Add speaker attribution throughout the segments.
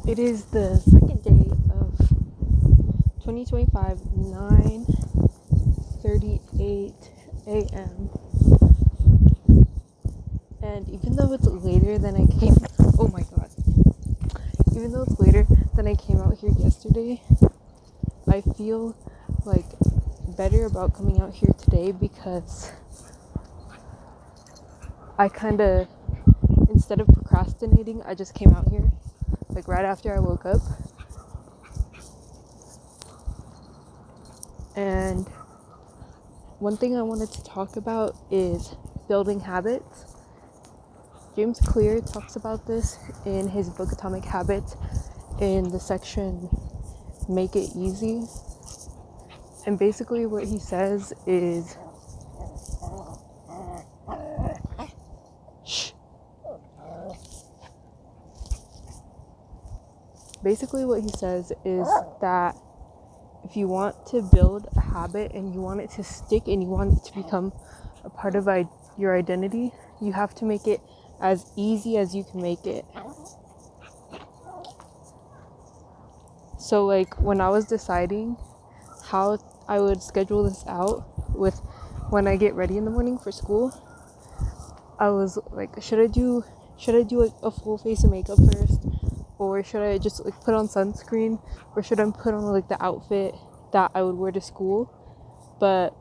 Speaker 1: It is the second day of 2025, 9:38 a.m. And even though it's later than I came, oh my god, even though it's later than I came out here yesterday, I feel like better about coming out here today because I kind of, instead of procrastinating, I just came out here like right after I woke up. And one thing I wanted to talk about is building habits. James Clear talks about this in his book Atomic Habits in the section Make It Easy. And basically what he says is that if you want to build a habit and you want it to stick and you want it to become a part of your identity, you have to make it as easy as you can make it. So like when I was deciding how I would schedule this out with when I get ready in the morning for school, I was like, should I do like a full face of makeup first, or should I just like put on sunscreen, or should I put on like the outfit that I would wear to school? But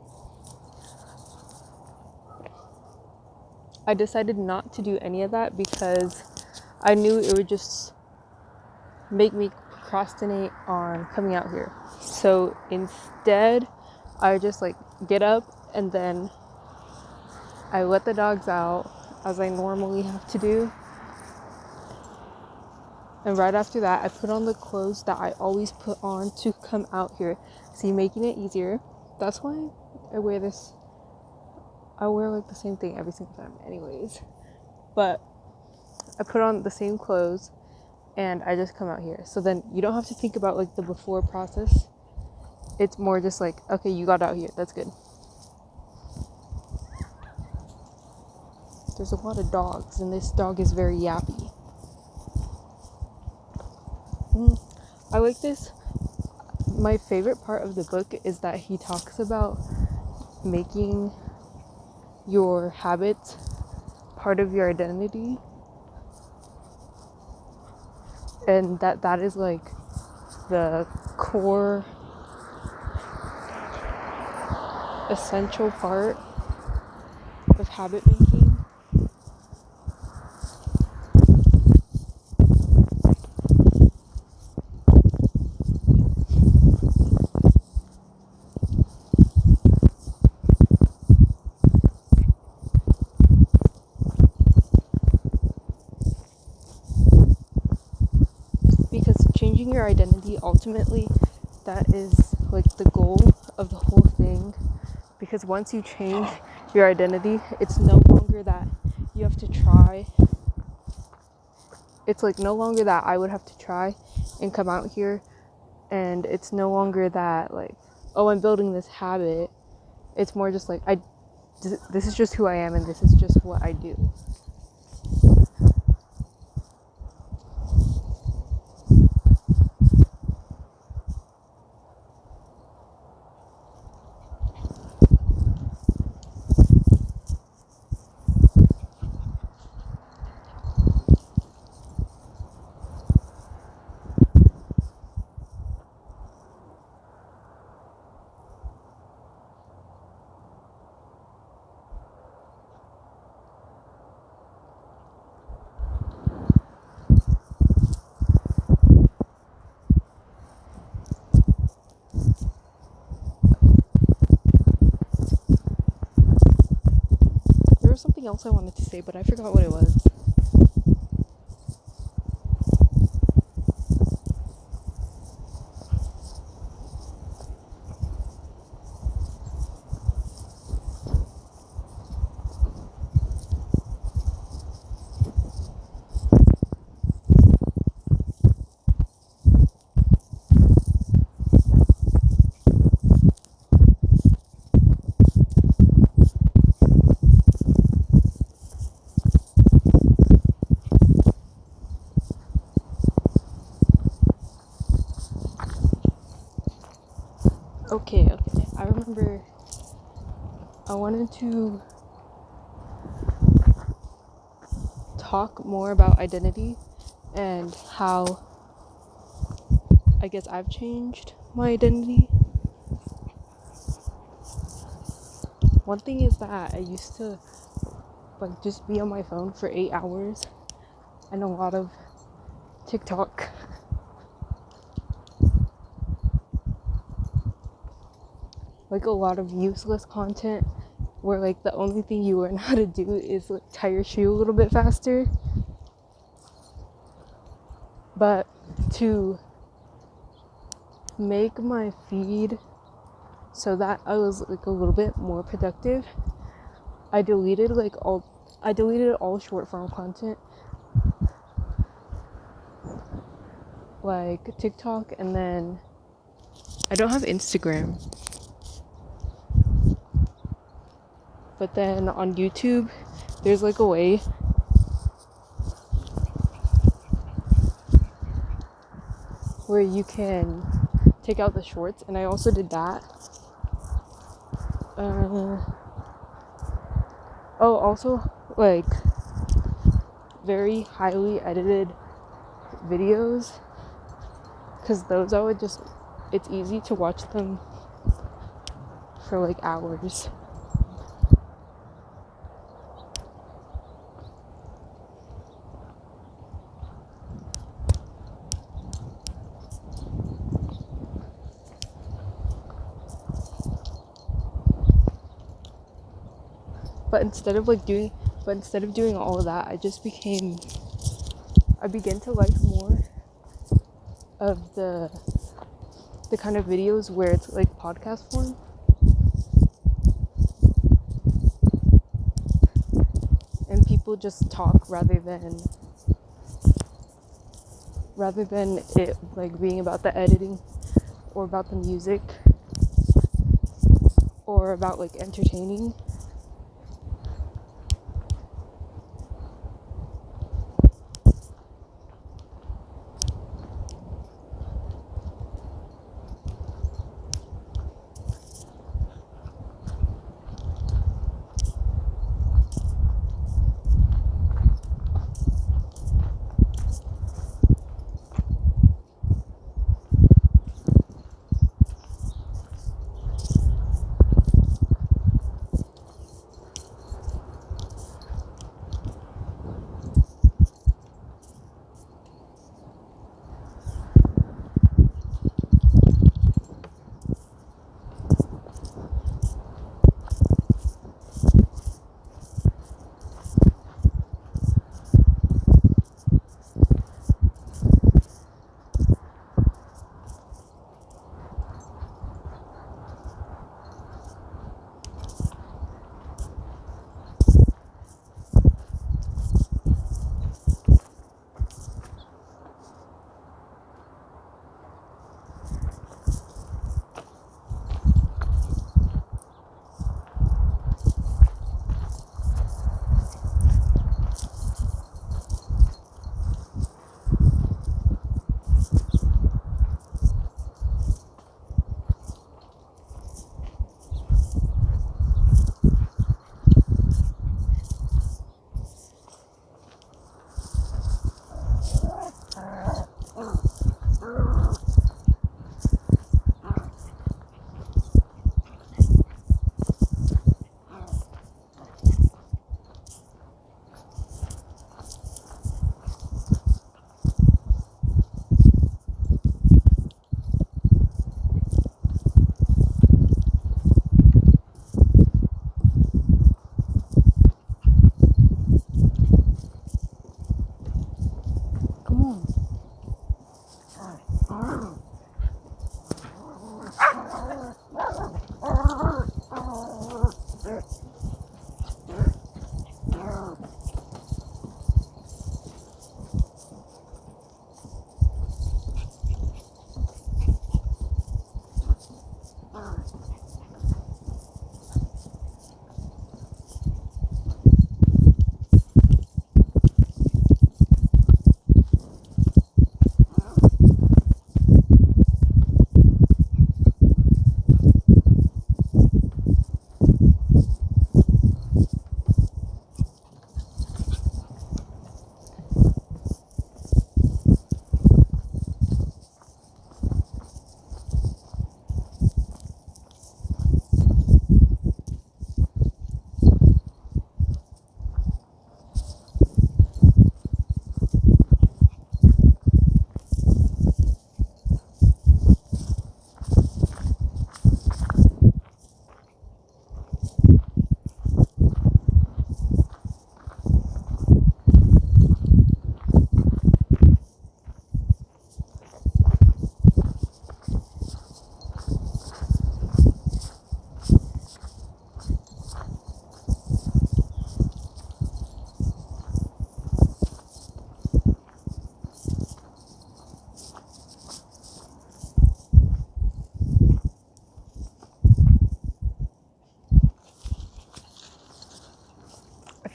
Speaker 1: I decided not to do any of that because I knew it would just make me procrastinate on coming out here. So instead, I just like get up and then I let the dogs out as I normally have to do. And right after that, I put on the clothes that I always put on to come out here. See, making it easier. That's why I wear this. I wear like the same thing every single time anyways. But I put on the same clothes and I just come out here. So then you don't have to think about like the before process. It's more just like, okay, you got out here. That's good. There's a lot of dogs and this dog is very yappy. I like this. My favorite part of the book is that he talks about making your habits part of your identity, and that is like the core essential part of habit making. Because changing your identity, ultimately, that is like the goal of the whole thing. Because once you change your identity, it's no longer that you have to try. It's like no longer that I would have to try and come out here, and it's no longer that like, oh, I'm building this habit. It's more just like this is just who I am and this is just what I do. There was something else I wanted to say, but I forgot what it was. Okay. I remember I wanted to talk more about identity and how I guess I've changed my identity. One thing is that I used to like just be on my phone for 8 hours and a lot of TikTok. Like a lot of useless content where like the only thing you learn how to do is like tie your shoe a little bit faster. But to make my feed so that I was like a little bit more productive, I deleted all short form content like TikTok, and then I don't have Instagram. But then on YouTube, there's like a way where you can take out the shorts, and I also did that. Also like very highly edited videos, because those it's easy to watch them for like hours. But instead of doing all of that, I began to like more of the kind of videos where it's like podcast form. And people just talk rather than it like being about the editing or about the music or about like entertaining.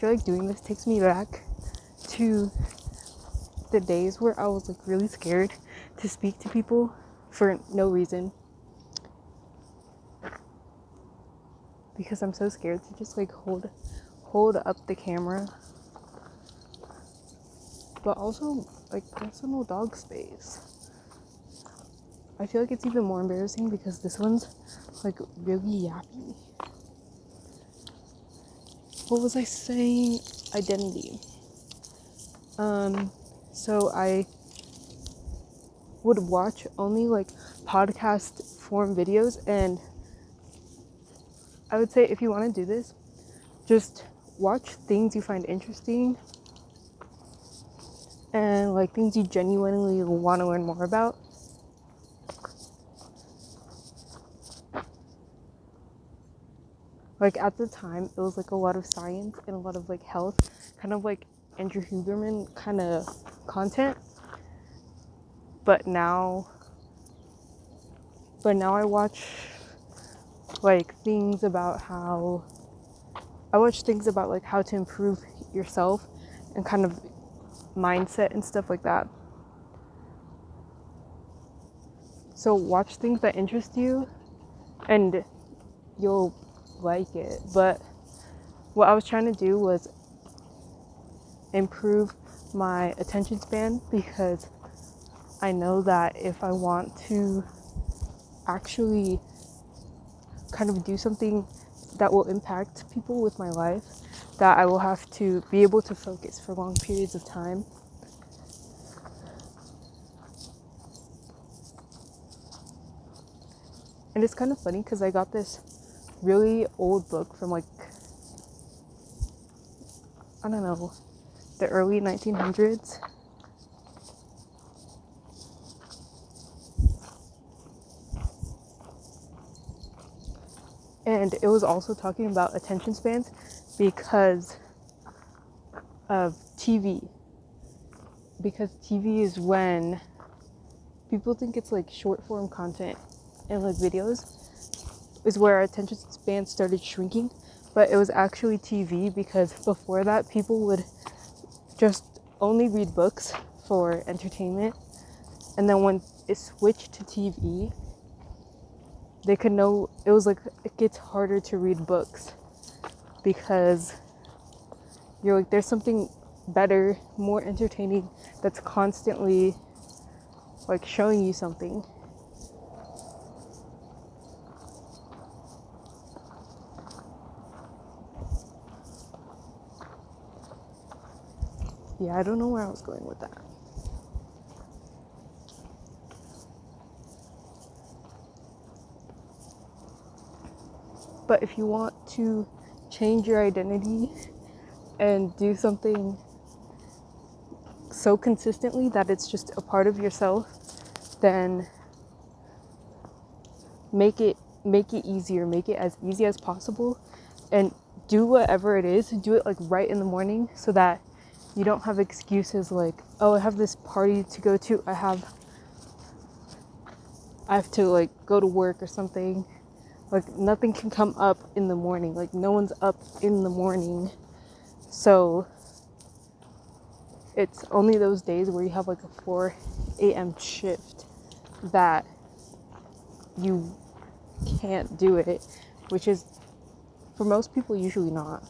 Speaker 1: feel like doing this takes me back to the days where I was like really scared to speak to people for no reason, because I'm so scared to just like hold up the camera. But also, like, personal dog space. I feel like it's even more embarrassing because this one's like really yappy. What was I saying? Identity. So I would watch only like podcast form videos, and I would say if you want to do this, just watch things you find interesting and like things you genuinely want to learn more about. Like at the time, it was like a lot of science and a lot of like health, kind of like Andrew Huberman kind of content. But now I watch like things about how to improve yourself and kind of mindset and stuff like that. So watch things that interest you and you'll like it. But what I was trying to do was improve my attention span, because I know that if I want to actually kind of do something that will impact people with my life, that I will have to be able to focus for long periods of time. And it's kind of funny because I got this really old book from like, I don't know, the early 1900s. And it was also talking about attention spans because of TV. Because TV is when people think it's like short form content and like videos is where our attention span started shrinking. But it was actually TV, because before that people would just only read books for entertainment. And then when it switched to TV, they could know, it was like, it gets harder to read books because you're like, there's something better, more entertaining, that's constantly like showing you something. Yeah, I don't know where I was going with that. But if you want to change your identity and do something so consistently that it's just a part of yourself, then make it easier, make it as easy as possible, and do whatever it is, do it like right in the morning, so that you don't have excuses like, oh, I have this party to go to, I have to like go to work or something. Like nothing can come up in the morning, like no one's up in the morning. So it's only those days where you have like a 4 a.m. shift that you can't do it, which is for most people usually not.